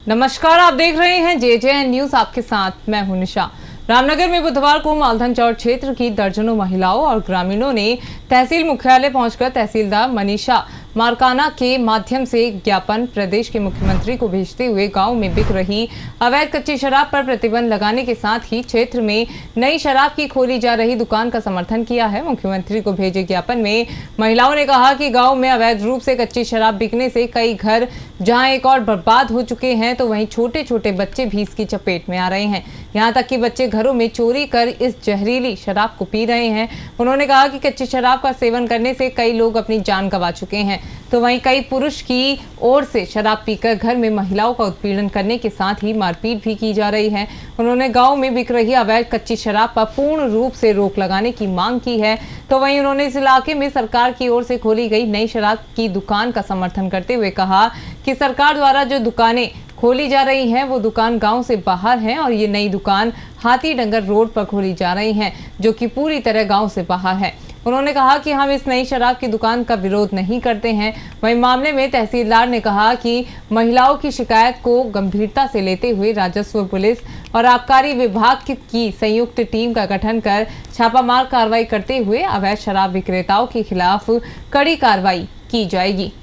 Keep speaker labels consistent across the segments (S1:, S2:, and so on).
S1: नमस्कार, आप देख रहे हैं JJN न्यूज। आपके साथ मैं हूं निशा। रामनगर में बुधवार को मालधन चौड़ क्षेत्र की दर्जनों महिलाओं और ग्रामीणों ने तहसील मुख्यालय पहुंचकर तहसीलदार मनीषा मारकाना के माध्यम से ज्ञापन प्रदेश के मुख्यमंत्री को भेजते हुए गांव में बिक रही अवैध कच्ची शराब पर प्रतिबंध लगाने के साथ ही क्षेत्र में नई शराब की खोली जा रही दुकान का समर्थन किया है। मुख्यमंत्री को भेजे ज्ञापन में महिलाओं ने कहा कि गांव में अवैध रूप से कच्ची शराब बिकने से कई घर जहां एक और बर्बाद हो चुके हैं, तो वहीं छोटे छोटे बच्चे भी इसकी चपेट में आ रहे हैं। यहाँ तक कि बच्चे घरों में चोरी कर इस जहरीली शराब को पी रहे हैं। उन्होंने कहा कि कच्ची शराब का सेवन करने से कई लोग अपनी जान गंवा चुके हैं, तो वहीं कई पुरुष की ओर से शराब पीकर घर में महिलाओं का उत्पीड़न करने के साथ ही मारपीट भी की जा रही है। उन्होंने गांव में बिक रही अवैध कच्ची शराब पर पूर्ण रूप से रोक लगाने की मांग की है। तो वहीं उन्होंने इस इलाके में सरकार की ओर से खोली गई नई शराब की दुकान का समर्थन करते हुए कहा कि सरकार द्वारा जो दुकानें खोली जा रही हैं वो दुकान गांव से बाहर हैं और ये नई दुकान हाथी डंगर रोड पर खोली जा रही हैं, जो कि पूरी तरह गांव से बाहर है। उन्होंने कहा कि हम इस नई शराब की दुकान का विरोध नहीं करते हैं। वहीं मामले में तहसीलदार ने कहा कि महिलाओं की शिकायत को गंभीरता से लेते हुए राजस्व, पुलिस और आबकारी विभाग की संयुक्त टीम का गठन कर छापामार कार्रवाई करते हुए अवैध शराब विक्रेताओं के खिलाफ कड़ी कार्रवाई की जाएगी।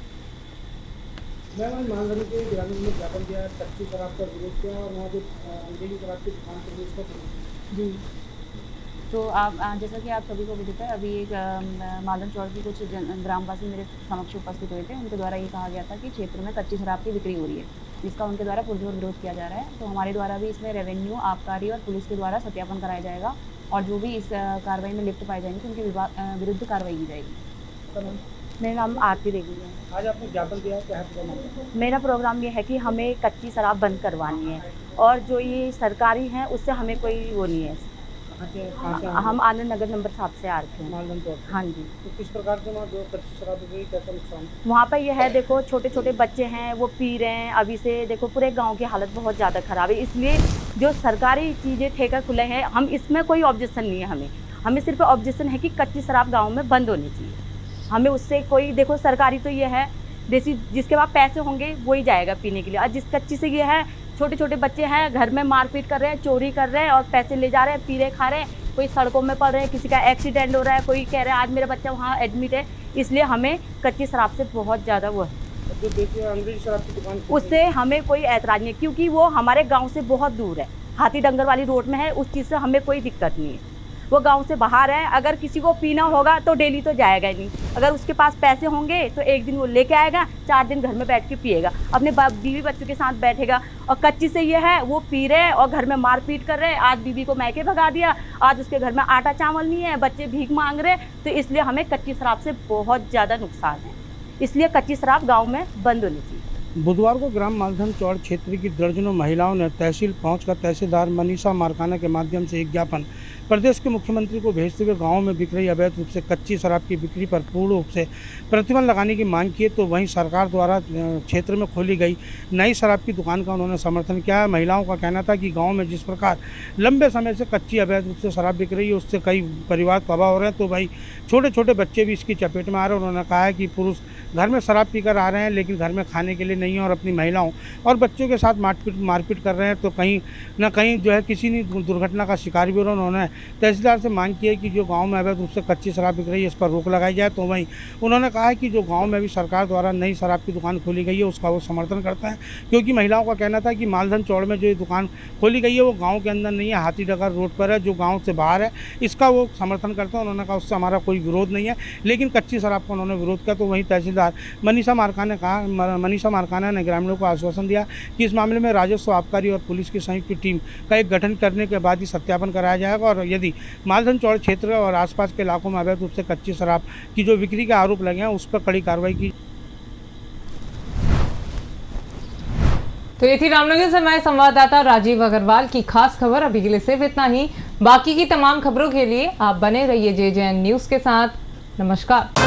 S2: कच्ची शराब का विरोध किया और वहाँ जो अंधेरी शराब की दुकान पर उसका
S3: जी। तो आप जैसा कि आप सभी को विदित है, अभी एक मालधन चौड़ की कुछ ग्रामवासी मेरे समक्ष उपस्थित हुए थे। उनके द्वारा ये कहा गया था कि क्षेत्र में कच्ची शराब की बिक्री हो रही है, जिसका उनके द्वारा पुरजोर विरोध किया जा रहा है। तो हमारे द्वारा भी इसमें रेवेन्यू, आबकारी और पुलिस के द्वारा सत्यापन कराया जाएगा और जो भी इस कार्रवाई में लिप्त पाए जाएंगे उनके विरुद्ध कार्रवाई की जाएगी। मेरा नाम आरती देवी है।
S2: आज आपने ज्ञापन दिया, क्या है?
S3: मेरा प्रोग्राम ये है कि हमें कच्ची शराब बंद करवानी है और जो ये सरकारी हैं उससे हमें कोई वो नहीं है। हम आनंद नगर नंबर 7 से आ रखे हैं। हाँ जी।
S2: तो किस प्रकार से वहाँ जो कच्ची शराब बिक रही, कैसा नुकसान
S3: वहाँ पर यह है, देखो छोटे छोटे बच्चे हैं वो पी रहे हैं। अभी से देखो पूरे गांव की हालत बहुत ज़्यादा ख़राब है। इसलिए जो सरकारी चीज़ें ठेका खुले हैं, हम इसमें कोई ऑब्जेक्शन नहीं है। हमें सिर्फ ऑब्जेक्शन है कि कच्ची शराब गाँव में बंद होनी चाहिए। हमें उससे कोई, देखो सरकारी तो ये है, देसी जिसके पास पैसे होंगे वही जाएगा पीने के लिए। और जिस कच्ची से ये है, छोटे छोटे बच्चे हैं घर में मारपीट कर रहे हैं, चोरी कर रहे हैं और पैसे ले जा रहे हैं, पी रहे खा रहे हैं। कोई सड़कों में पड़ रहे हैं, किसी का एक्सीडेंट हो रहा है, कोई कह रहा है आज मेरा बच्चा वहाँ एडमिट है। इसलिए हमें कच्ची शराब से बहुत ज़्यादा वो है।
S2: जो देसी अंग्रेजी शराब की दुकान,
S3: उससे हमें कोई ऐतराज़ नहीं है, क्योंकि वो हमारे गाँव से बहुत दूर है, हाथी डंगर वाली रोड में है। उस चीज़ से हमें कोई दिक्कत नहीं है। वो गांव से बाहर है। अगर किसी को पीना होगा तो डेली तो जाएगा ही नहीं। अगर उसके पास पैसे होंगे तो एक दिन वो लेके आएगा, 4 दिन घर में बैठ के पिएगा, अपने बीवी बच्चों के साथ बैठेगा। और कच्ची से ये है, वो पी रहे और घर में मारपीट कर रहे। आज बीवी को मैके भगा दिया, आज उसके घर में आटा चावल नहीं है, बच्चे भीख मांग रहे। तो इसलिए हमें कच्ची शराब से बहुत ज़्यादा नुकसान है। इसलिए कच्ची शराब गाँव में बंद होनी चाहिए।
S2: बुधवार को ग्राम मालधन चौड़ क्षेत्र की दर्जनों महिलाओं ने तहसील पहुंचकर तहसीलदार मनीषा मारकाना के माध्यम से एक ज्ञापन प्रदेश के मुख्यमंत्री को भेजते हुए गांव में बिक रही अवैध रूप से कच्ची शराब की बिक्री पर पूर्ण रूप से प्रतिबंध लगाने की मांग की है। तो वहीं सरकार द्वारा क्षेत्र में खोली गई नई शराब की दुकान का उन्होंने समर्थन किया है। महिलाओं का कहना था कि गाँव में जिस प्रकार लंबे समय से कच्ची अवैध रूप से शराब बिक रही है, उससे कई परिवार तबाह हो रहे हैं। तो भाई छोटे छोटे बच्चे भी इसकी चपेट में आ रहे हैं। उन्होंने कहा है कि पुरुष घर में शराब पीकर आ रहे हैं, लेकिन घर में खाने के लिए नहीं है और अपनी महिलाओं और बच्चों के साथ मारपीट कर रहे हैं। तो कहीं ना कहीं जो है किसी ने दुर्घटना का शिकार भी हो रहा है। उन्होंने तहसीलदार से मांग की है कि जो गांव में अवैध रूप से कच्ची शराब बिक रही है, इस पर रोक लगाई जाए। तो वहीं उन्होंने कहा है कि जो गांव में भी सरकार द्वारा नई शराब की दुकान खोली गई है उसका वो समर्थन करता है, क्योंकि महिलाओं का कहना था कि मालधन चौड़ में जो ये दुकान खोली गई है वो गाँव के अंदर नहीं है, हाथी डगर रोड पर है, जो गाँव से बाहर है। इसका वो समर्थन करता है। उन्होंने कहा उससे हमारा कोई विरोध नहीं है, लेकिन कच्ची शराब का उन्होंने विरोध किया। तो वहीं तहसीलदार मनीषा मारकाना ने ग्रामीणों को आश्वासन दिया कि इस मामले में राजस्व, आबकारी और पुलिस की संयुक्त टीम का एक गठन करने के बाद ही सत्यापन कराया जाएगा और यदि मालधन चौड़ क्षेत्र और आसपास के इलाकों में अवैध रूप से कच्ची शराब की जो बिक्री के आरोप लगे हैं उस पर कड़ी कार्रवाई की।
S1: तो ये थी रामनगर से हमारे संवाददाता राजीव अग्रवाल की खास खबर। अभी के लिए सिर्फ इतना ही। बाकी की तमाम खबरों के लिए आप बने रहिए JJN न्यूज के साथ। नमस्कार।